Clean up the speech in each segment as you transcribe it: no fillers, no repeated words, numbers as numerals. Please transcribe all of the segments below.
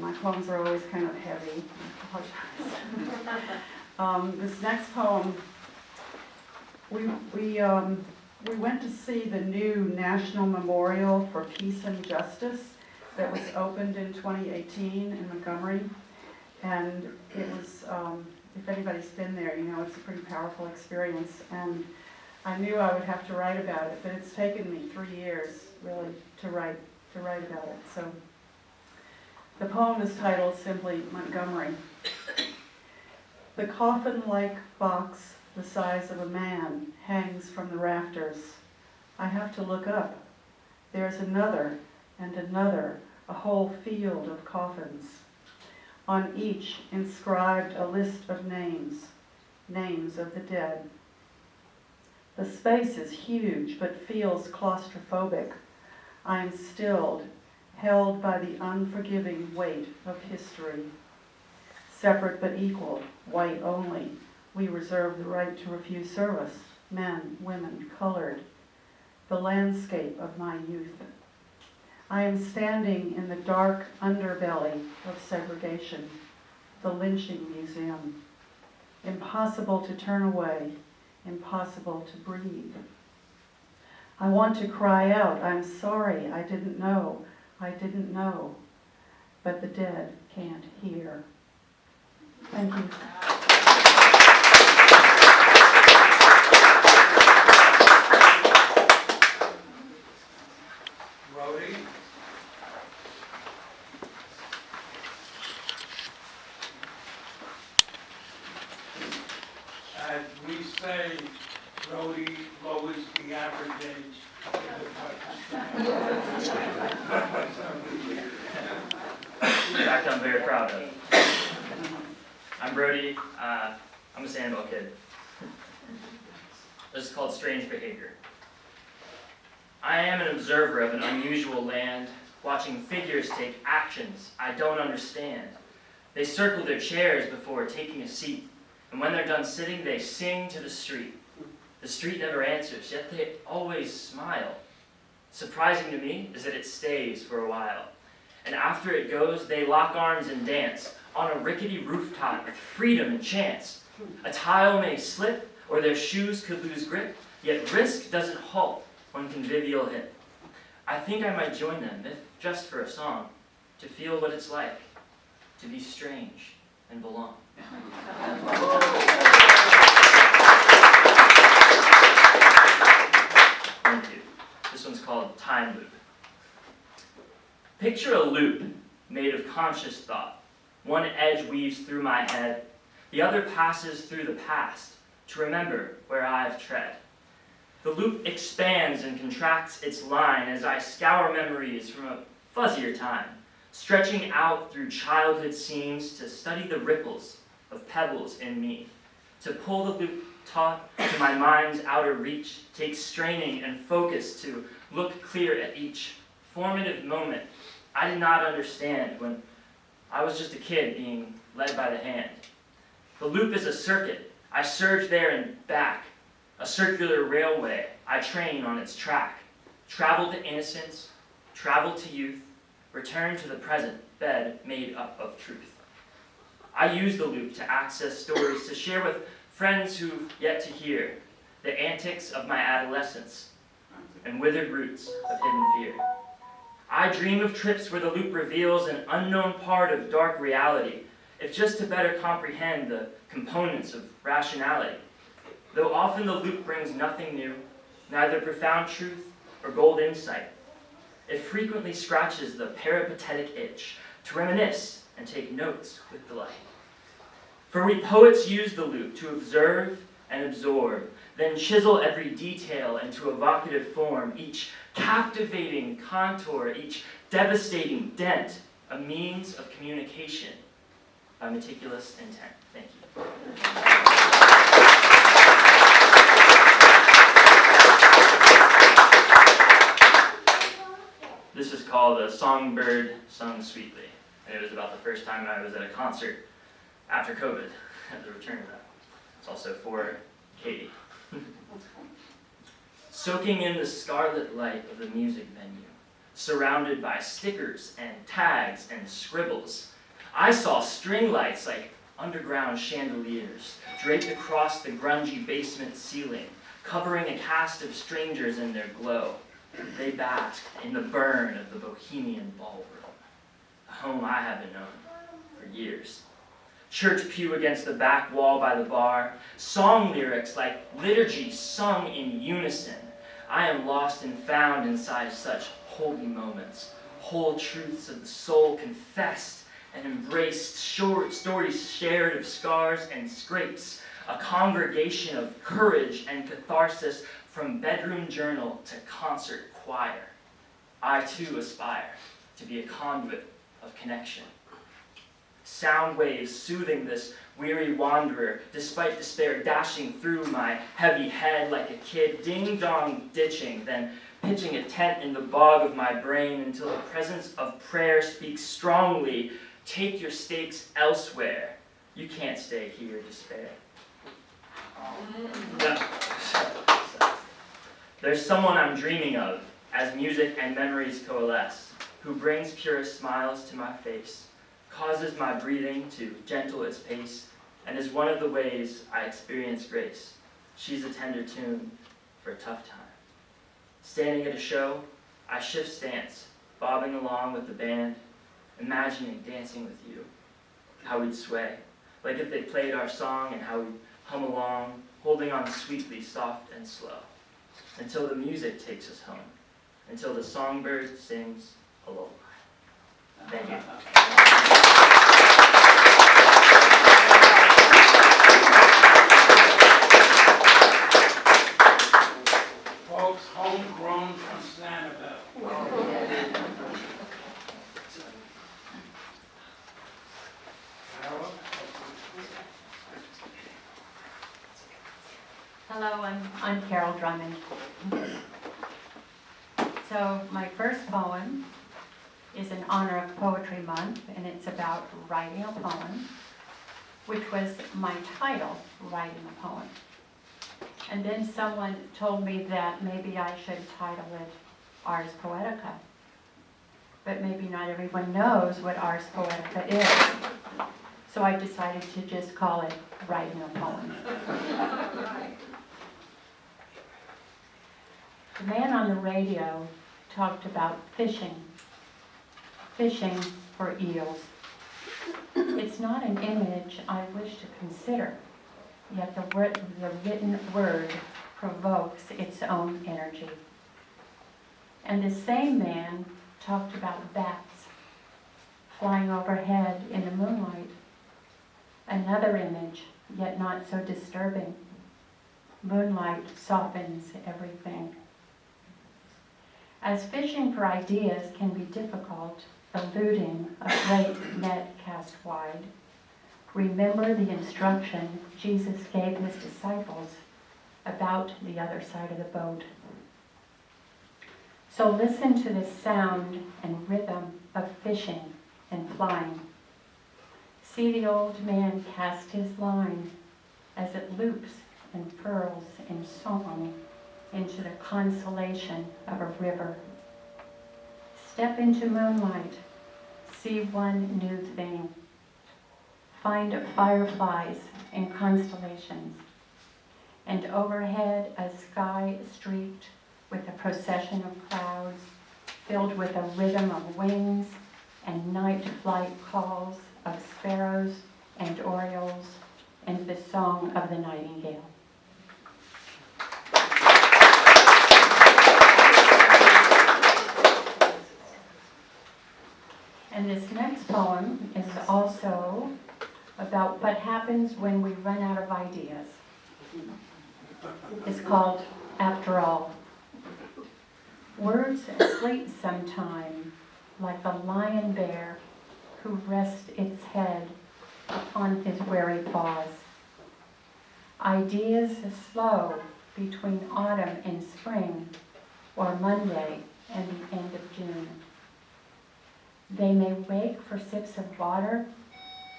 My poems are always kind of heavy. I apologize. This next poem, we went to see the new National Memorial for Peace and Justice that was opened in 2018 in Montgomery. And it was, if anybody's been there, you know it's a pretty powerful experience. And I knew I would have to write about it, but it's taken me 3 years, really, to write about it. So the poem is titled simply Montgomery. The coffin-like box the size of a man hangs from the rafters. I have to look up. There's another and another, a whole field of coffins. On each inscribed a list of names, names of the dead. The space is huge but feels claustrophobic. I am stilled, held by the unforgiving weight of history. Separate but equal, white only, we reserve the right to refuse service, men, women, colored, the landscape of my youth. I am standing in the dark underbelly of segregation, the lynching museum. Impossible to turn away, impossible to breathe. I want to cry out, I'm sorry, I didn't know, but the dead can't hear. Thank you. Brodie. As we say, Brodie lowers the average age in In fact, I'm very proud of. I'm Brodie. I'm a Sanibel kid. This is called Strange Behavior. I am an observer of an unusual land, watching figures take actions I don't understand. They circle their chairs before taking a seat, and when they're done sitting, they sing to the street. The street never answers, yet they always smile. Surprising to me is that it stays for a while. And after it goes, they lock arms and dance on a rickety rooftop with freedom and chance. A tile may slip, or their shoes could lose grip, yet risk doesn't halt when convivial hit. I think I might join them, if just for a song, to feel what it's like to be strange and belong. Thank you. This one's called Time Loop. Picture a loop made of conscious thought. One edge weaves through my head, the other passes through the past to remember where I've tread. The loop expands and contracts its line as I scour memories from a fuzzier time, stretching out through childhood scenes to study the ripples of pebbles in me. To pull the loop taut to my mind's outer reach takes straining and focus to look clear at each formative moment I did not understand when I was just a kid being led by the hand. The loop is a circuit. I surge there and back. A circular railway, I train on its track. Travel to innocence, travel to youth, return to the present, bed made up of truth. I use the loop to access stories to share with friends who've yet to hear the antics of my adolescence and withered roots of hidden fear. I dream of trips where the loop reveals an unknown part of dark reality, if just to better comprehend the components of rationality. Though often the loop brings nothing new, neither profound truth or gold insight, it frequently scratches the peripatetic itch to reminisce and take notes with delight. For we poets use the loop to observe and absorb, then chisel every detail into evocative form, each captivating contour, each devastating dent, a means of communication by meticulous intent. Thank you. This is called A Songbird Sung Sweetly, and it was about the first time I was at a concert after COVID, at the return of that. It's also for Katie. Soaking in the scarlet light of the music venue, surrounded by stickers and tags and scribbles, I saw string lights like underground chandeliers draped across the grungy basement ceiling, covering a cast of strangers in their glow. They basked in the burn of the bohemian ballroom, a home I haven't known for years. Church pew against the back wall by the bar, song lyrics like liturgy sung in unison. I am lost and found inside such holy moments, whole truths of the soul confessed and embraced, short stories shared of scars and scrapes, a congregation of courage and catharsis from bedroom journal to concert choir. I too aspire to be a conduit of connection. Sound waves soothing this weary wanderer, despite despair dashing through my heavy head like a kid, ding-dong ditching, then pitching a tent in the bog of my brain until the presence of prayer speaks strongly. Take your stakes elsewhere. You can't stay here, despair. There's someone I'm dreaming of as music and memories coalesce, who brings purest smiles to my face, causes my breathing to gentle its pace, and is one of the ways I experience grace. She's a tender tune for a tough time. Standing at a show, I shift stance, bobbing along with the band, imagining dancing with you, how we'd sway, like if they played our song and how we'd hum along, holding on sweetly, soft and slow, until the music takes us home, until the songbird sings a lullaby. Thank you. Folks, homegrown from Sanibel. Carol? Hello, I'm Carol Drummond. So my first poem is in honor of Poetry Month, and it's about writing a poem, which was my title, Writing a Poem. And then someone told me that maybe I should title it Ars Poetica. But maybe not everyone knows what Ars Poetica is. So I decided to just call it Writing a Poem. The man on the radio talked about fishing for eels. It's not an image I wish to consider, yet the written word provokes its own energy. And the same man talked about bats flying overhead in the moonlight. Another image, yet not so disturbing. Moonlight softens everything. As fishing for ideas can be difficult, eluding a great net cast wide, remember the instruction Jesus gave his disciples about the other side of the boat. So listen to the sound and rhythm of fishing and flying. See the old man cast his line as it loops and furls in song into the consolation of a river. Step into moonlight, see one new thing. Find fireflies and constellations, and overhead a sky streaked with a procession of clouds, filled with a rhythm of wings and night flight calls of sparrows and orioles, and the song of the nightingale. And this next poem is also about what happens when we run out of ideas. It's called After All. Words sleep sometime like the lion bear who rests its head upon his weary paws. Ideas slow between autumn and spring, or Monday and the end of June. They may wake for sips of water,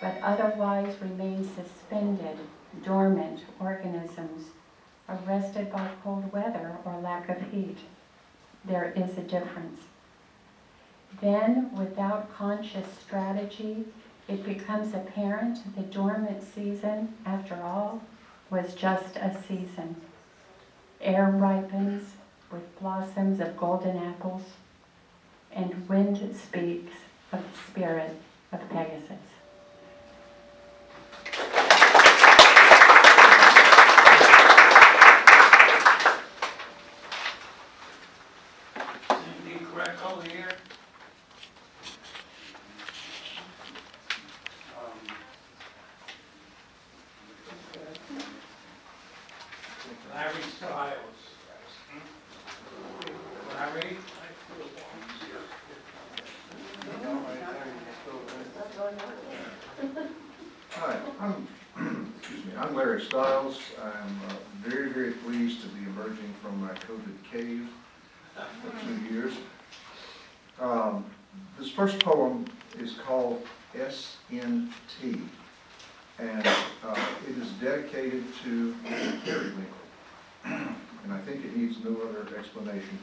but otherwise remain suspended, dormant organisms, arrested by cold weather or lack of heat. There is a difference. Then, without conscious strategy, it becomes apparent the dormant season, after all, was just a season. Air ripens with blossoms of golden apples, and wind speaks of the spirit of Pegasus. Cindy Greco here. Larry Stiles. Larry? Hi, I'm Larry Stiles. I'm very, very pleased to be emerging from my COVID cave for 2 years. This first poem is called S.N.T., and it is dedicated to Periwinkle, and I think it needs no other explanation.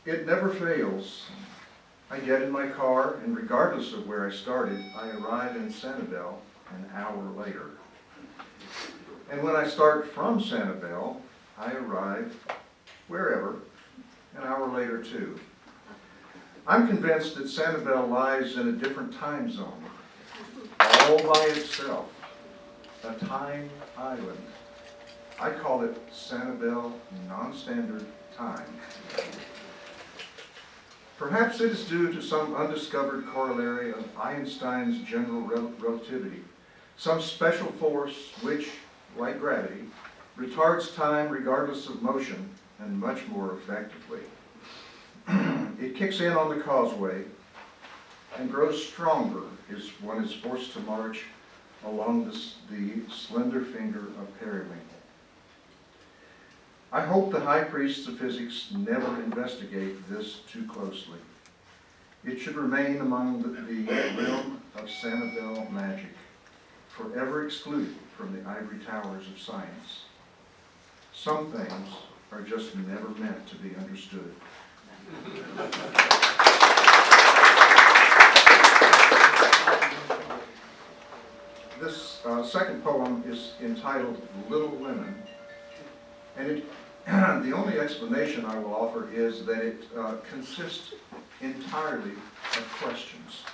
It never fails. I get in my car, and regardless of where I started, I arrive in Sanibel an hour later. And when I start from Sanibel, I arrive wherever an hour later too. I'm convinced that Sanibel lies in a different time zone, all by itself, a time island. I call it Sanibel non-standard time. Perhaps it is due to some undiscovered corollary of Einstein's general relativity, some special force which, like gravity, retards time regardless of motion and much more effectively. It kicks in on the causeway and grows stronger as one is forced to march along the slender finger of Periwinkle. I hope the high priests of physics never investigate this too closely. It should remain among the realm of Sanibel magic, forever excluded from the ivory towers of science. Some things are just never meant to be understood. This second poem is entitled Little Women, and the only explanation I will offer is that it consists entirely of questions.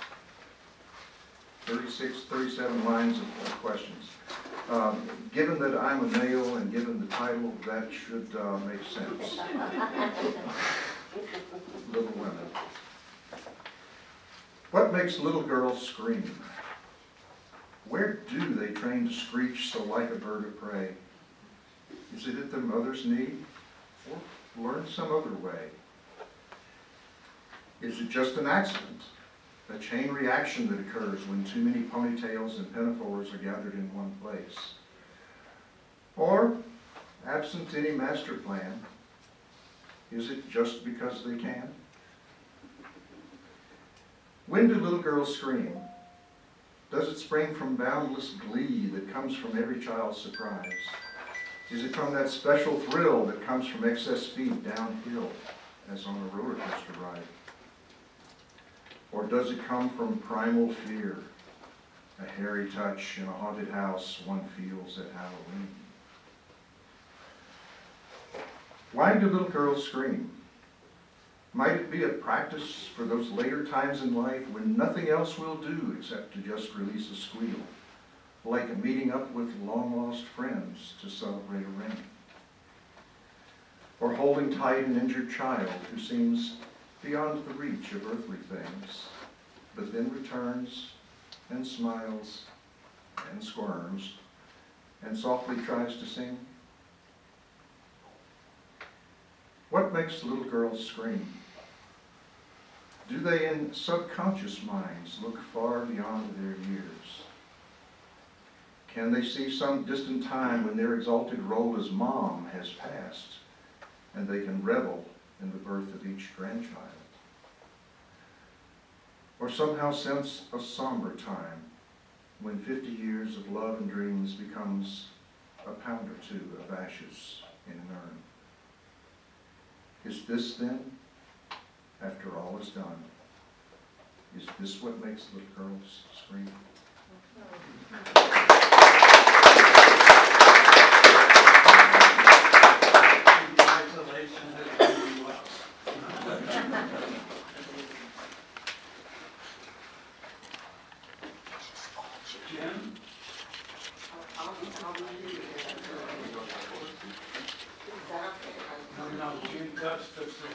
37 lines of questions. Given that I'm a male and given the title, that should make sense. Little Women. What makes little girls scream? Where do they train to screech so like a bird of prey? Is it at their mother's knee, or learn some other way? Is it just an accident, a chain reaction that occurs when too many ponytails and pinafores are gathered in one place? Or, absent any master plan, is it just because they can? When do little girls scream? Does it spring from boundless glee that comes from every child's surprise? Is it from that special thrill that comes from excess speed downhill, as on a roller coaster ride? Or does it come from primal fear, a hairy touch in a haunted house one feels at Halloween? Why do little girls scream? Might it be a practice for those later times in life when nothing else will do except to just release a squeal, like a meeting up with long-lost friends to celebrate a ring? Or holding tight an injured child who seems beyond the reach of earthly things, but then returns and smiles and squirms and softly tries to sing? What makes little girls scream? Do they in subconscious minds look far beyond their years? Can they see some distant time when their exalted role as mom has passed and they can revel in the birth of each grandchild? Or somehow sense a somber time when 50 years of love and dreams becomes a pound or two of ashes in an urn? Is this then, after all is done, Is this what makes the girls scream? Congratulations, it's really well. Jim? No, Jim Gustafson.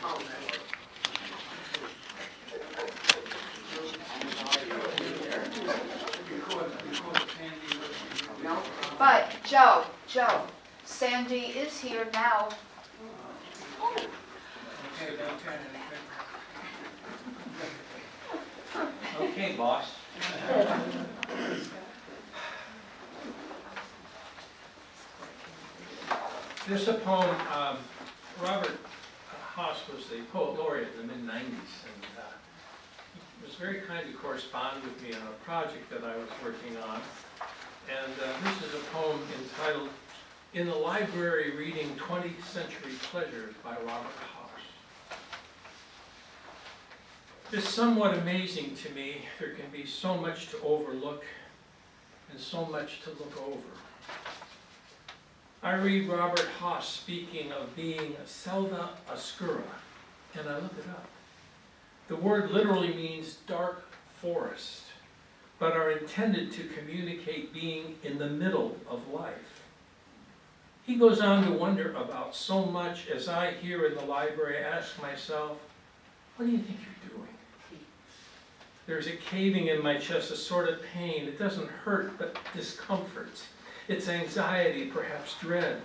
Because Sandy was. No, but Joe, Sandy is here now. Okay, Okay, boss. There's a poem, Robert Haas was the poet laureate in the mid-90s, and he was very kind to correspond with me on a project that I was working on. And this is a poem entitled, "In the Library Reading 20th Century Pleasures" by Robert Haas. It's somewhat amazing to me, there can be so much to overlook and so much to look over. I read Robert Haas speaking of being a selva oscura, and I look it up. The word literally means dark forest, but are intended to communicate being in the middle of life. He goes on to wonder about so much as I, here in the library, ask myself, what do you think you're doing? There's a caving in my chest, a sort of pain. It doesn't hurt, but discomforts. It's anxiety, perhaps dread.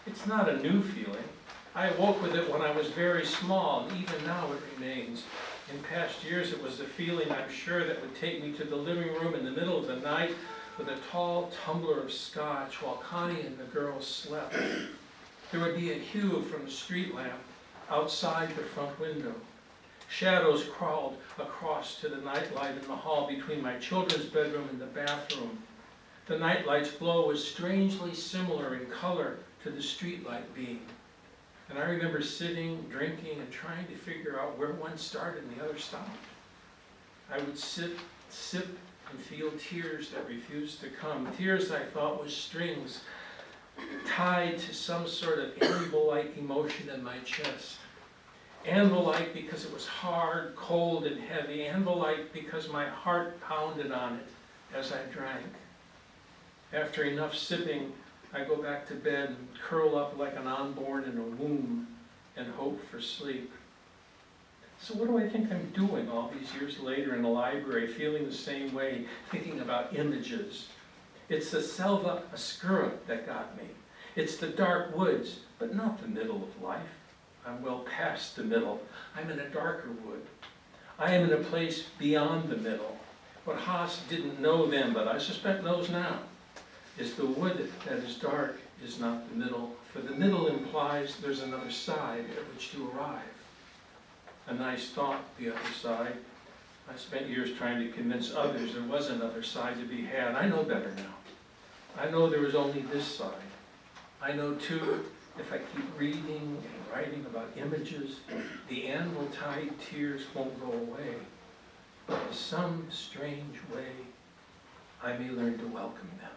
It's not a new feeling. I awoke with it when I was very small, and even now it remains. In past years, it was the feeling, I'm sure, that would take me to the living room in the middle of the night with a tall tumbler of scotch while Connie and the girls slept. There would be a hue from the street lamp outside the front window. Shadows crawled across to the nightlight in the hall between my children's bedroom and the bathroom. The nightlight's glow was strangely similar in color to the streetlight beam. And I remember sitting, drinking, and trying to figure out where one started and the other stopped. I would sip, and feel tears that refused to come. Tears I thought was strings tied to some sort of anvil-like emotion in my chest. Anvil-like because it was hard, cold, and heavy. Anvil-like because my heart pounded on it as I drank. After enough sipping, I go back to bed and curl up like an unborn in a womb and hope for sleep. So what do I think I'm doing all these years later in the library, feeling the same way, thinking about images? It's the selva oscura that got me. It's the dark woods, but not the middle of life. I'm well past the middle. I'm in a darker wood. I am in a place beyond the middle. What Haas didn't know then, but I suspect knows now, is the wood that is dark is not the middle, for the middle implies there's another side at which to arrive. A nice thought, the other side. I spent years trying to convince others there was another side to be had. I know better now. I know there was only this side. I know too, if I keep reading and writing about images, the anvil-tied tears won't go away. But in some strange way, I may learn to welcome them.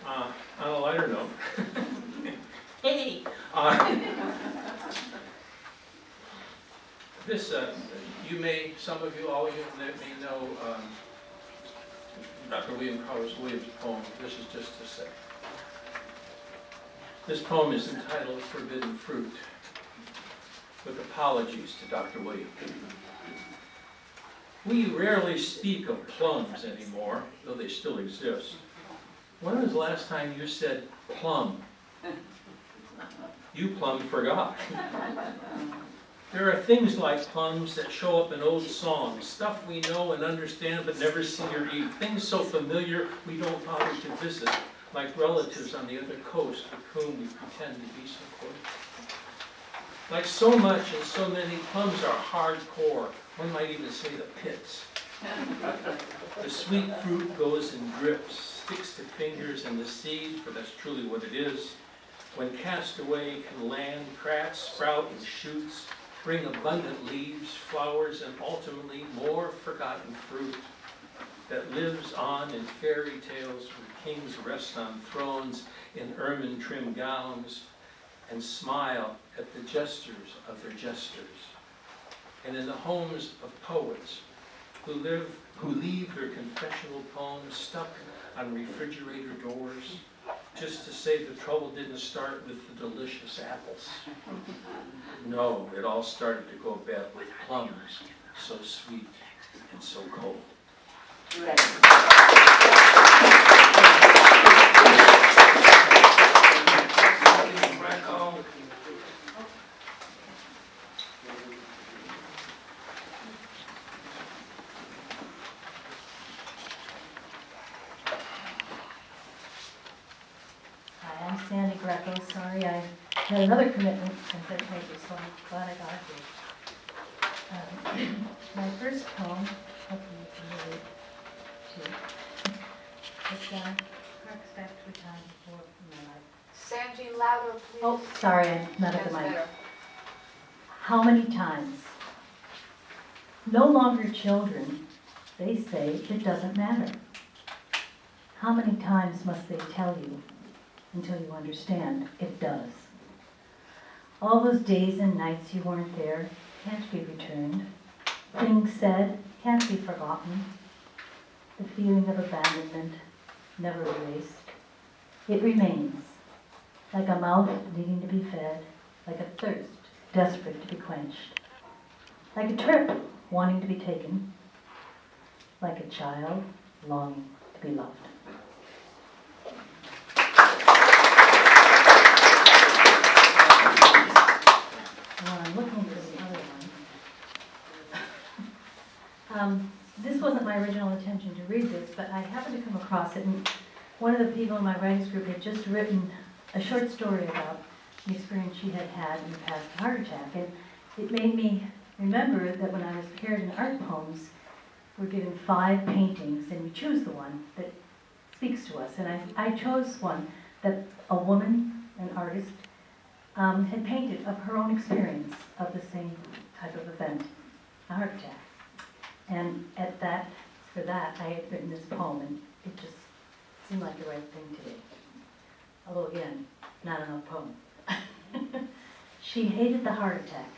On a lighter note, Hey. this, some of you, all of you may know Dr. William Carlos Williams' poem. This is just to say. This poem is entitled Forbidden Fruit, with apologies to Dr. Williams. We rarely speak of plums anymore, though they still exist. When was the last time you said plum? You plumb forgot. There are things like plums that show up in old songs, stuff we know and understand but never see or eat, things so familiar we don't bother to visit, like relatives on the other coast with whom we pretend to be so close. Like so much and so many, plums are hardcore. One might even say the pits. The sweet fruit goes in drips, sticks to fingers and the seed, for that's truly what it is, When cast away can land, cracks, sprout and shoots, bring abundant leaves, flowers, and ultimately more forgotten fruit that lives on in fairy tales where kings rest on thrones in ermine-trimmed gowns and smile at the gestures of their jesters, and in the homes of poets who leave their confessional poems stuck on refrigerator doors just to say the trouble didn't start with the delicious apples. No, it all started to go bad with plums, so sweet and so cold. Greco. Hi, I'm Sandy Greco. Sorry, I had another commitment and said thank you, so I'm glad I got here. My first poem, hopefully you can relate to, it harks back to a time before in my life. Sandy, louder, please. Oh, sorry, I'm not at That's the mic. better. How many times? No longer children, they say it doesn't matter. How many times must they tell you until you understand it does? All those days and nights you weren't there can't be returned. Things said can't be forgotten. The feeling of abandonment never erased. It remains, like a mouth needing to be fed, like a thirst desperate to be quenched, like a trip wanting to be taken, like a child longing to be loved. Well, I'm looking for the other one. This wasn't my original intention to read this, but I happened to come across it, and one of the people in my writers group had just written a short story about an experience she had had in the past, a heart attack, and it made me remember that when I was paired in art poems, we're given 5 paintings, and we choose the one that speaks to us. And I chose one that a woman, an artist, had painted of her own experience of the same type of event, a heart attack. And for that, I had written this poem, and it just seemed like the right thing to do. Although again, not enough poem. She hated the heart attack.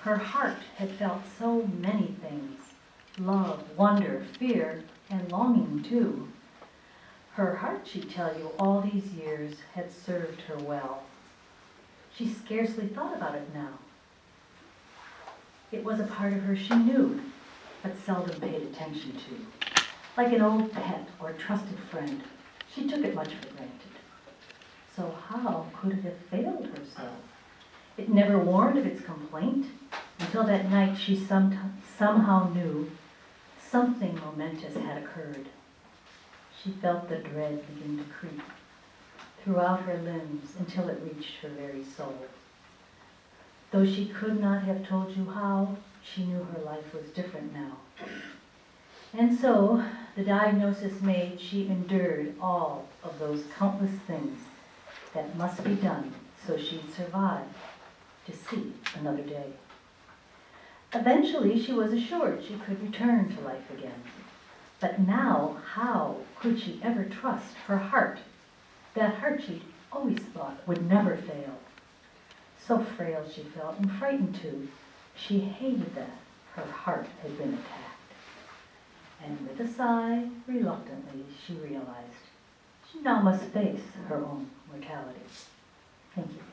Her heart had felt so many things: love, wonder, fear, and longing too. Her heart, she'd tell you, all these years had served her well. She scarcely thought about it now. It was a part of her she knew, but seldom paid attention to. Like an old pet or trusted friend, she took it much for granted. So how could it have failed her so? It never warned of its complaint until that night she somehow knew something momentous had occurred. She felt the dread begin to creep throughout her limbs until it reached her very soul. Though she could not have told you how, she knew her life was different now. And so, the diagnosis made, she endured all of those countless things that must be done so she'd survive to see another day. Eventually, she was assured she could return to life again. But now, how could she ever trust her heart? That heart she'd always thought would never fail. So frail she felt, and frightened too. She hated that her heart had been attacked. And with a sigh, reluctantly, she realized she now must face her own mortality. Thank you.